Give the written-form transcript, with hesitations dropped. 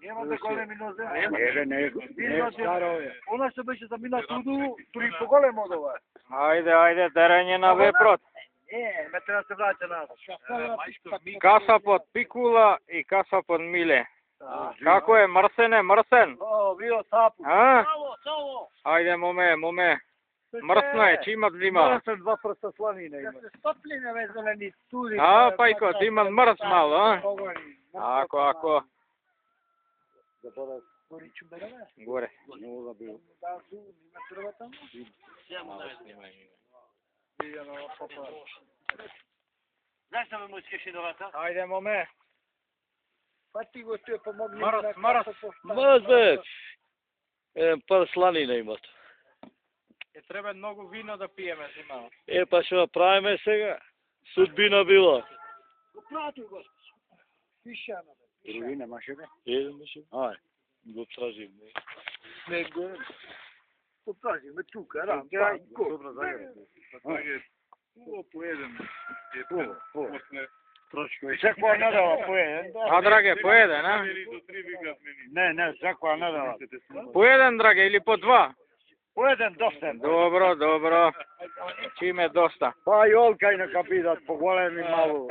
Нема да големи нозе. Не, старо е. Она што беше за мина туду, тури поголемо од ова. Ајде, терење на вепрот. Ме треба се враќа назад. Касапот Пикула и касапот Миле. Како е, мрсен? О, био сапу. А? Само. Ајде, моме. Мрсно е, чимат зима. Мрсен, 2 прста сланина има. Стоплине везелени тури. А, пајко, ти имат мрс мало, а? Ако. Да бъдат горичу береме. Горе. Много да бил. Да, су, нима треба таму. Знаеш да ме му искаш новата? Ајде, моме. Па ти го стој помогни. Мрс. Мазбе. Пар сланина имат. Треба многу вино да пиеме зима. Па што правиме сега? Судбина била. Го пратуј го. Пишано. Други немаше бе? Немаше. Ај, го тражим. Не го. Го тражиме тука, рај. Добро зајавите. Го поедем. Трошко. Секоја недела поеден. А, драге, по еден, а? Не, секоја недела. По еден, драге, или по 2? Поеден доста. Добро. Чиме доста. Па и олка и нека бидат поголеми малу.